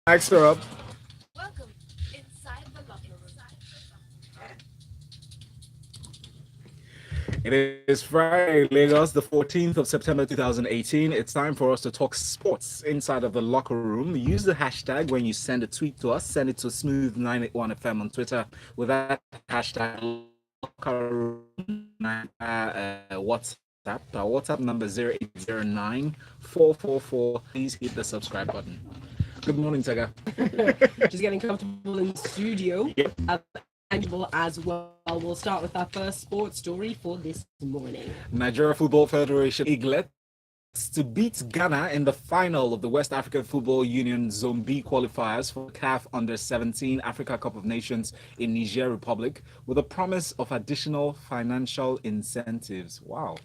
Mics are up. Welcome inside the locker room. It is Friday, Lagos, the 14th of September 2018. It's time for us to talk sports inside of the locker room. Use the hashtag when you send a tweet to us. Send it to Smooth981FM on Twitter with that hashtag locker room. WhatsApp. Our WhatsApp number 0809 444. Please hit the subscribe button. Good morning, Tega. Just getting comfortable in the studio. Yep. Tangible as well. We'll start with our first sports story for this morning. Nigeria Football Federation Eaglets to beat Ghana in the final of the West African Football Union Zone B qualifiers for CAF Under-17 Africa Cup of Nations in Niger Republic with a promise of additional financial incentives. Wow.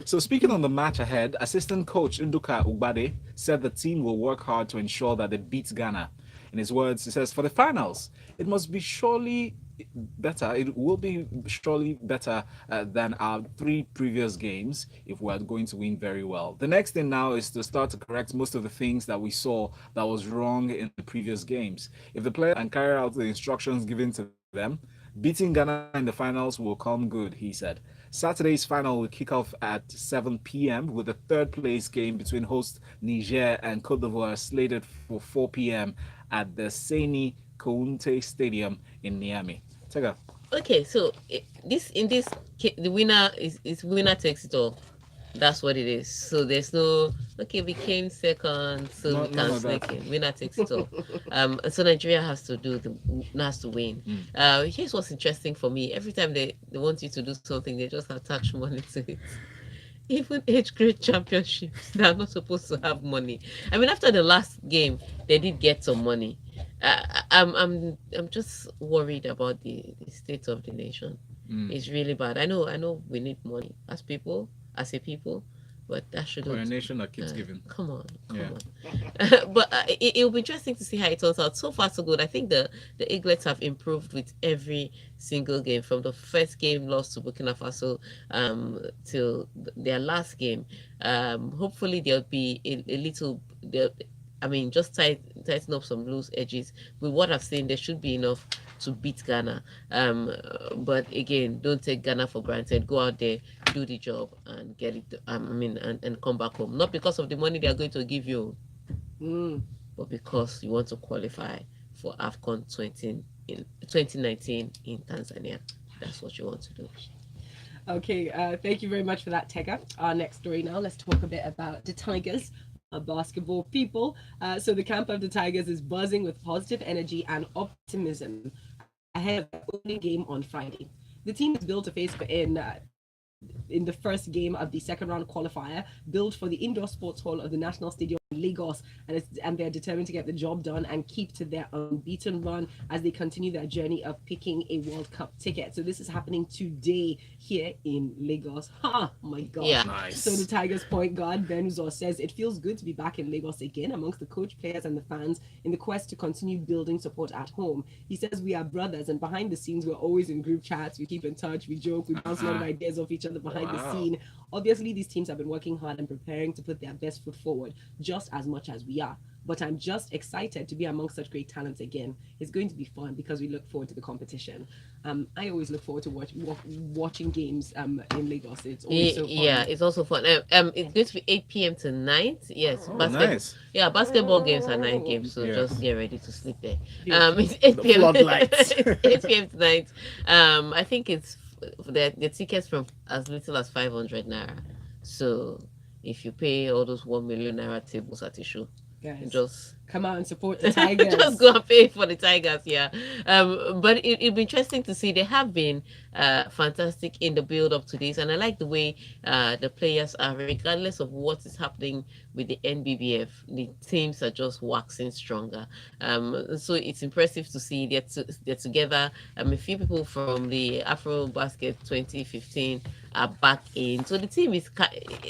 So speaking on the match ahead, assistant coach Nduka Ugbade said the team will work hard to ensure that they beat Ghana. In his words, he says, for the finals, it must be surely better. It will be surely better than our three previous games if we're going to win very well. The next thing now is to start to correct most of the things that we saw that was wrong in the previous games. If the players can carry out the instructions given to them, beating Ghana in the finals will come good, he said. Saturday's final will kick off at 7 p.m. with the third place game between host Niger and Cote d'Ivoire slated for 4 p.m. at the Seni Kounte Stadium in Niamey. Tega. Okay, so the winner is winner takes it all. That's what it is. So there's no okay. We came second, so we None can of that. snake in. Winner takes it all. So Nigeria has to win. Here's what's interesting for me. Every time they want you to do something, they just attach money to it. Even age grade championships, they are not supposed to have money. I mean, after the last game, they did get some money. I'm just worried about the state of the nation. It's really bad. I know we need money as a people, but that For a shouldn't. nation that keeps giving. Come on, come Yeah. on. But it'll be interesting to see how it turns out. So far, so good. I think the Eaglets have improved with every single game, from the first game lost to Burkina Faso till their last game. Hopefully, there'll be a little. I mean, just tighten up some loose edges. With what I've seen, there should be enough to beat Ghana. But again, don't take Ghana for granted. Go out there, do the job, and get it. And come back home. Not because of the money they are going to give you, but because you want to qualify for AFCON 2019 in Tanzania. That's what you want to do. Okay, thank you very much for that, Tega. Our next story now, let's talk a bit about the Tigers. Basketball people. So the camp of the Tigers is buzzing with positive energy and optimism ahead of their opening game on Friday. The team is built to face in the first game of the second round qualifier, built for the indoor sports hall of the National Stadium in Lagos, and they're determined to get the job done and keep to their unbeaten run as they continue their journey of picking a World Cup ticket. So this is happening today here in Lagos. Oh my God. Yeah. Nice. So the Tigers point guard Ben Uzor says it feels good to be back in Lagos again amongst the coach, players and the fans in the quest to continue building support at home. He says we are brothers, and behind the scenes we're always in group chats, we keep in touch, we joke, we bounce a lot of ideas off each other behind the scene. Obviously, these teams have been working hard and preparing to put their best foot forward just as much as we are. But I'm just excited to be amongst such great talents again. It's going to be fun because we look forward to the competition. I always look forward to watching games in Lagos. It's always so fun. Yeah, it's also fun. It's going to be 8 p.m. tonight. Yes, Nice. Yeah, basketball games are night games, so Yeah. just get ready to sleep there. Yeah. It's 8 p.m. floodlights. It's 8 p.m. tonight. I think it's the tickets from as little as 500 naira. So if you pay all those 1 million naira tables at the show, Guys, just come out and support the Tigers. just go and pay for the Tigers, yeah. But it'll be interesting to see. They have been fantastic in the build up to this, and I like the way the players are, regardless of what is happening with the NBBF. The teams are just waxing stronger. So it's impressive to see they're together. A few people from the Afro Basket 2015 are back in. So the team is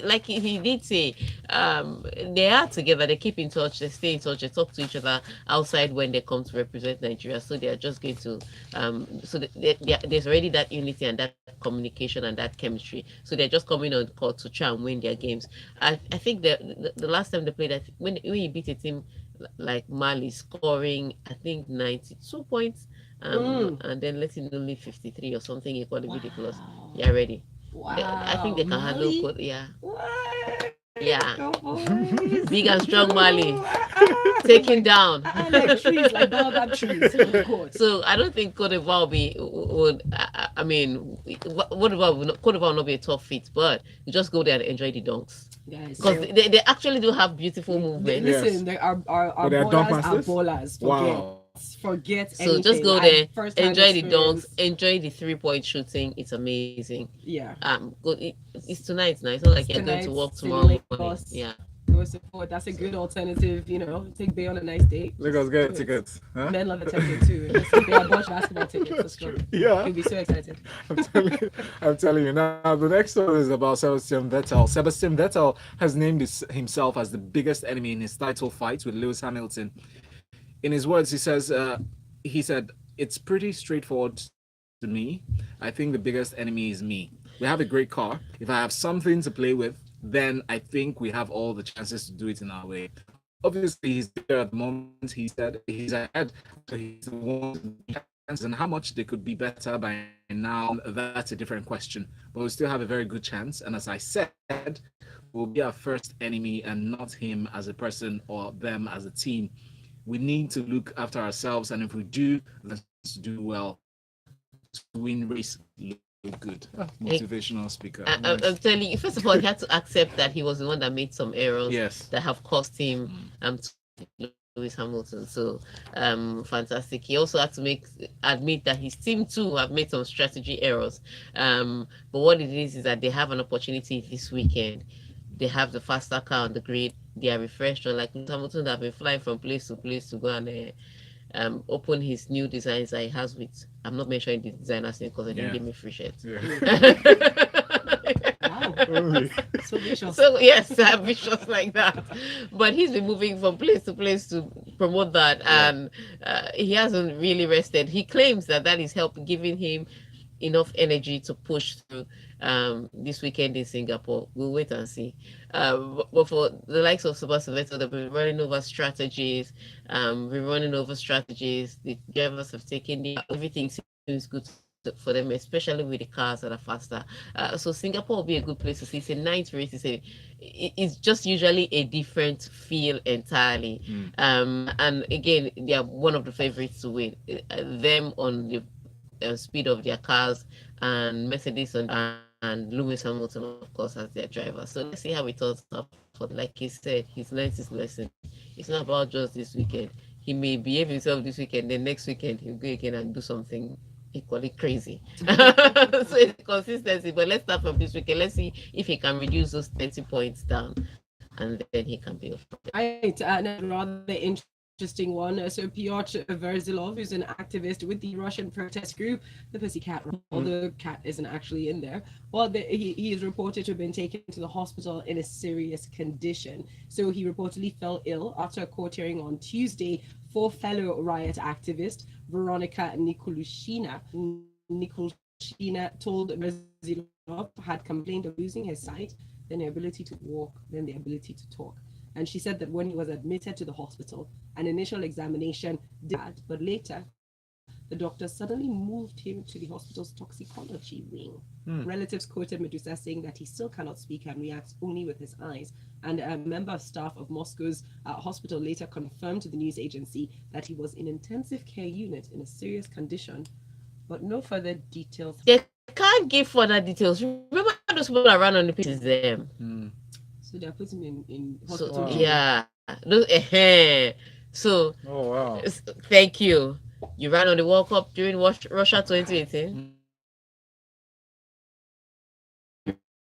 like he did say, they are together. They keep in touch. They stay in touch. They talk to each other outside when they come to represent Nigeria. So they are just going to. There's already that unity and that communication and that chemistry. So they're just coming on court to try and win their games. I think the last time they played, when you beat a team like Mali scoring, I think 92 points, and then letting only 53 or something equally ridiculous. Wow. Yeah, ready. Wow. I think they can handle Mali? code. Yeah, What? yeah. Go boys. Big and strong Mali. Like Taken down. trees, like baobab trees. Of course. So I don't think Cote d'Ivoire will be would. I mean, Cote d'Ivoire will not be a tough fit, but you just go there and enjoy the dunks Guys, because so- they actually do have beautiful movement. Listen, Yes. they our But they are dunk ballers are masters? ballers. Wow. Forget So anything. just go Like, there, first-hand enjoy the experience. dunks, enjoy the 3-point shooting. It's amazing. Yeah. It's tonight now. It's not like It's you're going to tonight, work it's in tomorrow morning. Lagos. Yeah. Go support. That's a good alternative. You know, take Bay on a nice date. Lagos get Do it. tickets. Huh? Men love a template too. Listen, they are watch basketball tickets. For sure. Yeah. You'll be so excited. I'm telling you now. The next one is about Sebastian Vettel. Sebastian Vettel has named himself as the biggest enemy in his title fight with Lewis Hamilton. In his words, he said, "It's pretty straightforward to me. I think the biggest enemy is me. We have a great car. If I have something to play with, then I think we have all the chances to do it in our way. Obviously, he's there at the moment. He said he's ahead. He's the one, and how much they could be better by now, that's a different question. But we still have a very good chance. And as I said, we'll be our first enemy and not him as a person or them as a team. We need to look after ourselves, and if we do, let's do well. To win race, look good." Motivational speaker. I'm telling you, first of all, he had to accept that he was the one that made some errors Yes. that have cost him to Lewis Hamilton. So fantastic. He also had to admit that his team too have made some strategy errors. But what it is that they have an opportunity this weekend. They have the faster car on the grid. They are refreshed. Like Hamilton have been flying from place to place to go and open his new designs that he has with. I'm not mentioning the designer's name because they didn't give me free shirts. Wow. So vicious. So yes, I'm vicious like that. But he's been moving from place to place to promote that, and he hasn't really rested. He claims that is giving him enough energy to push through this weekend in Singapore. We'll wait and see. But for the likes of Sebastian Vettel, they've been running over strategies. The drivers have taken everything seems good for them, especially with the cars that are faster. So Singapore will be a good place to see. It's a nice race. It's just usually a different feel entirely. And again, they are one of the favorites to win. Them on the speed of their cars, and Mercedes and Lewis Hamilton, of course, as their driver. So let's see how it turns out. But like he said, he's learned his lesson. It's not about just this weekend. He may behave himself this weekend, then next weekend he'll go again and do something equally crazy. So it's consistency. But let's start from this weekend. Let's see if he can reduce those 30 points down, and then he can be Right, and a rather interesting one. So Pyotr Verzilov, who's an activist with the Russian protest group, the Pussycat, although the cat isn't actually in there. Well, he is reported to have been taken to the hospital in a serious condition. So he reportedly fell ill after a court hearing on Tuesday for fellow Riot activist Veronika Nikolushina. Nikolushina told Verzilov had complained of losing his sight, then the ability to walk, then the ability to talk. And she said that when he was admitted to the hospital, an initial examination did, but later the doctor suddenly moved him to the hospital's toxicology wing. Relatives quoted Medusa saying that he still cannot speak and reacts only with his eyes. And a member of staff of Moscow's hospital later confirmed to the news agency that he was in intensive care unit in a serious condition, but no further details. They can't give further details. Remember those people that ran on the pitches there? So they're putting him in hospital. Wow. Yeah. So Oh wow. thank you. You ran on the World Cup during Russia 2018.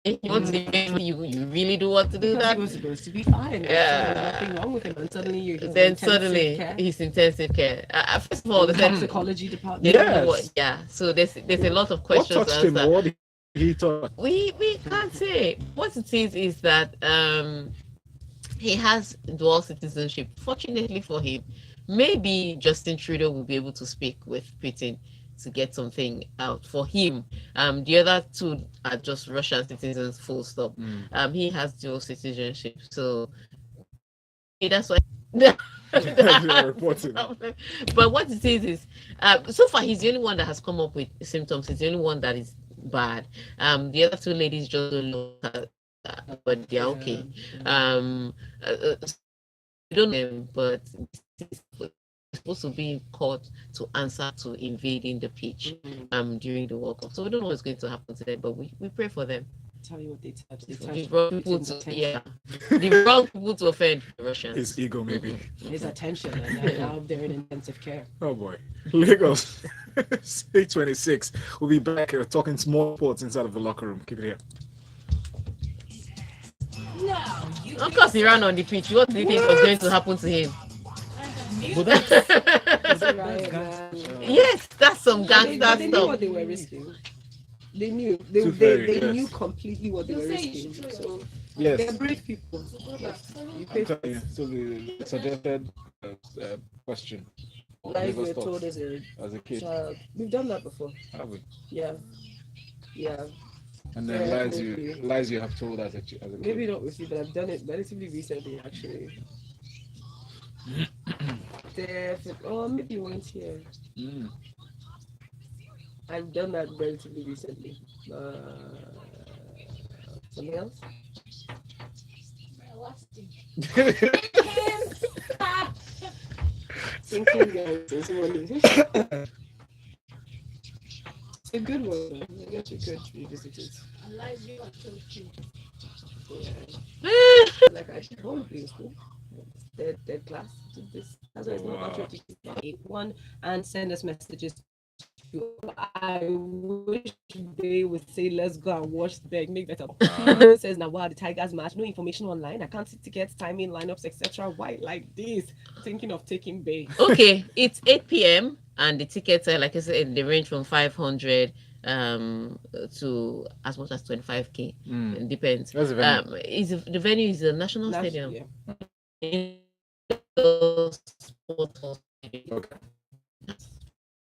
You want to you really do want to do Because that? he was supposed to be fine. Yeah. There was nothing wrong with him, and suddenly He's intensive care. First of all, the the toxicology department. they don't know Yes. what- yeah. So there's a lot of What questions touched to him? answer. What did he touch? We can't say. What it is that he has dual citizenship. Fortunately for him, maybe Justin Trudeau will be able to speak with Putin to get something out for him. The other two are just Russian citizens, full stop. He has dual citizenship, so that's why Reporting. But what it is so far he's the only one that has come up with symptoms. He's the only one that is bad. The other two ladies just don't know, but they're okay. We don't know, but it's supposed to be in court to answer to invading the pitch during the World Cup. So we don't know what's going to happen to them, but we pray for them. Tell you what they touch. They The touch wrong people Putin's to, attention. the wrong people to offend the Russians. His ego, maybe. His attention, and now they're in intensive care. Oh boy. Lagos 8:26. We'll be back here talking small sports inside of the locker room. Keep it here. Now you Of course, he ran on the pitch. What do you think was going to happen to him? Is it right, man? Yes, that's some They gangster knew stuff. what they were risking. They knew. They Too very, they yes. knew completely what they were risking. So they're Yes. brave people. You pay I'm telling you. So the suggested question. like we Lagos were told Talks as as a kid. child. We've done that before. Have we? Yeah. Yeah. And then Yeah, lies you have told as a kid. Maybe not with you, but I've done it relatively recently, actually. Oh, maybe you weren't here. Mm. I've done that relatively recently. Something else? Thinking, guys, is one. It's a good one. I guess we could revisit it. Yeah. Like I should probably in school. Third class. This. That's why it's not about 8-1 and send us messages. I wish they would say, let's go and watch the bag, make better. It says now, wow, the Tigers match, no information online. I can't see tickets, timing, lineups, etc. Why like this? Thinking of taking Bay. Okay, it's 8 p.m. and the tickets are, like I said, they range from 500 to as much as 25k. It depends. Where's the venue? The venue is the National Stadium. Yeah. In the Sports Hall Stadium. Okay.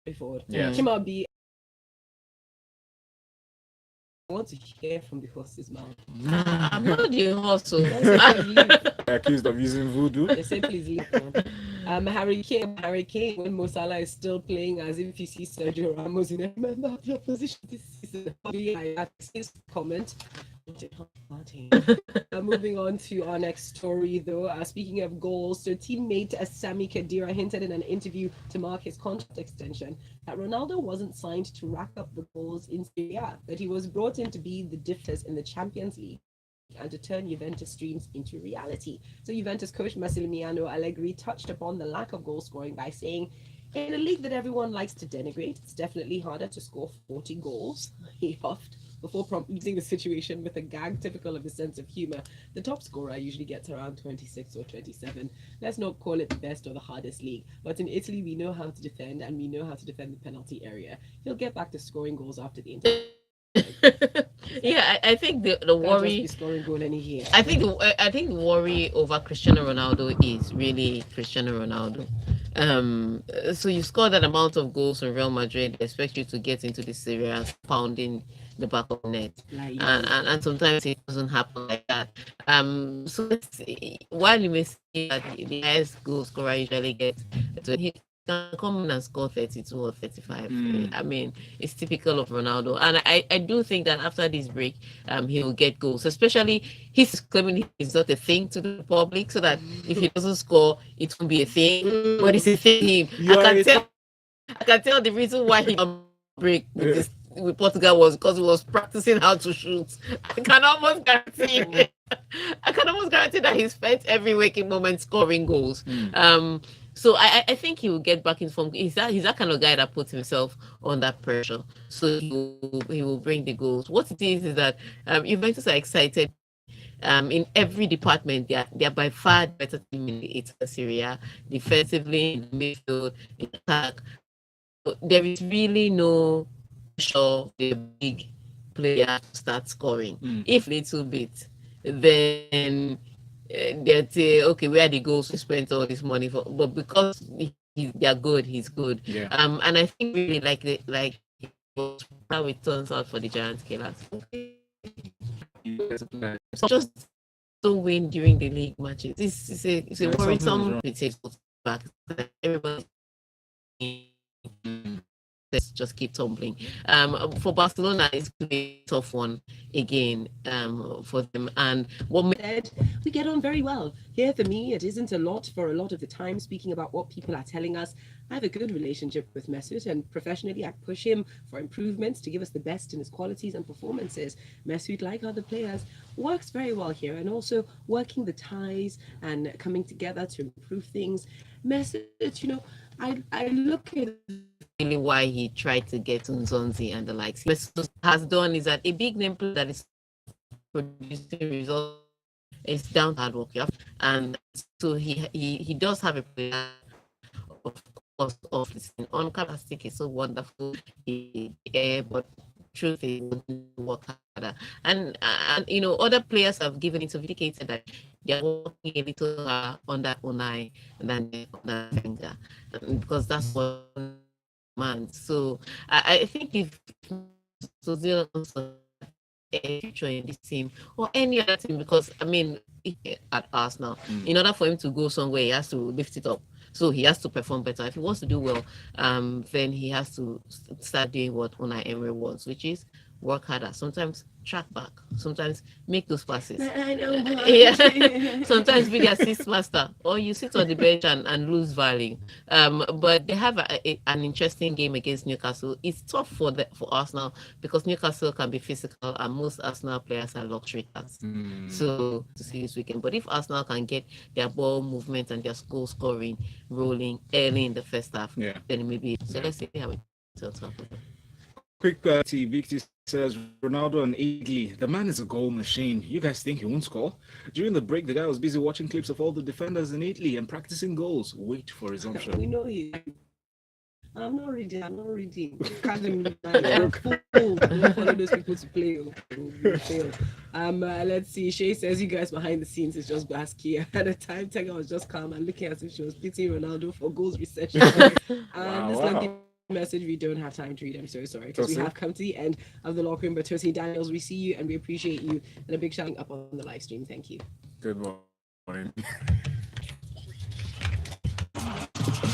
Before. Yeah. Chima B. I want to hear from the horse's mouth. I'm not the hustle. Accused of using voodoo. They say please leave. Man. Harry Kane, when Mo Salah is still playing as if he sees Sergio Ramos in a member of the opposition this season. His comment. Moving on to our next story, though. Speaking of goals, so teammate Sami Khedira hinted in an interview to mark his contract extension that Ronaldo wasn't signed to rack up the goals in Serie A, but he was brought in to be the difference in the Champions League and to turn Juventus dreams into reality. So Juventus coach Massimiliano Allegri touched upon the lack of goal scoring by saying, in a league that everyone likes to denigrate, it's definitely harder to score 40 goals. He huffed before using the situation with a gag typical of his sense of humor. The top scorer usually gets around 26 or 27. Let's not call it the best or the hardest league, but in Italy we know how to defend, and we know how to defend the penalty area. He'll get back to scoring goals after the inter. Yeah, I think the Can't worry. just be scoring goal any year. I think the worry over Cristiano Ronaldo is really Cristiano Ronaldo. So you score that amount of goals from Real Madrid, they expect you to get into the Serie A pounding the back of the net, Like, and sometimes it doesn't happen like that. So let's see, while you may see that the highest goal scorer usually gets, so he can come in and score 32 or 35. I mean, it's typical of Ronaldo, and I do think that after this break, he will get goals. Especially he's claiming it's not a thing to the public, so that if he doesn't score, it won't be a thing. But it's a thing. I can tell the reason why he break with Portugal was because he was practicing how to shoot. I can almost guarantee that he spent every waking moment scoring goals. So I think he will get back in form. He's that kind of guy that puts himself under pressure. So he will bring the goals. What it is that Juventus are excited. In every department, they are by far the better team in the Serie A. Defensively, in the midfield, in attack. There is really no pressure the big player to start scoring. If little bit, then they'd say, okay, where are the goals we spent all this money for? But because they're good, he's good. Yeah. And I think really like how it turns out for the Giants killers. So just don't win during the league matches. It's a worrisome. It takes back. Everybody let's just keep tumbling. For Barcelona, it's going to be a tough one again for them. And what said, we get on very well. Here for me, it isn't a lot for a lot of the time. Speaking about what people are telling us, I have a good relationship with Mesut, and professionally, I push him for improvements to give us the best in his qualities and performances. Mesut, like other players, works very well here, and also working the ties and coming together to improve things. Mesut, I look at really why he tried to get Nzonzi and the likes. Mesut has done is that a big name player that is producing results is down to hard work, and so he does have a player, of course, of listening. On Calastic is so wonderful, but truth is work harder. And other players have given it, indicated that they're working a little under Unai than under Wenger, because that's what man. So I think if Ozil also a future in this team or any other team, because I mean at Arsenal, in order for him to go somewhere, he has to lift it up. So he has to perform better. If he wants to do well, then he has to start doing what Unai Emery wants, which is work harder. Sometimes track back. Sometimes make those passes. I know. Yeah. Sometimes be the assist master, or you sit on the bench and lose value. But they have an interesting game against Newcastle. It's tough for Arsenal because Newcastle can be physical, and most Arsenal players are luxury cars. So to see this weekend, but if Arsenal can get their ball movement and their goal scoring rolling early in the first half, then it may be. So let's see how it turns out. Quick Victor says Ronaldo and Italy. The man is a goal machine. You guys think he won't score? During the break, the guy was busy watching clips of all the defenders in Italy and practicing goals. Wait for resumption. We know he. I'm not ready. I'm follow those people to play. Let's see. Shay says you guys behind the scenes is just basky. At the time, Tega was just calm and looking as if she was pitying Ronaldo for goals recession. Lengthy message we don't have time to read. I'm so sorry because we have come to the end of the locker room. But Tosi Daniels, we see you and we appreciate you, and a big shout up on the live stream. Thank you. Good morning.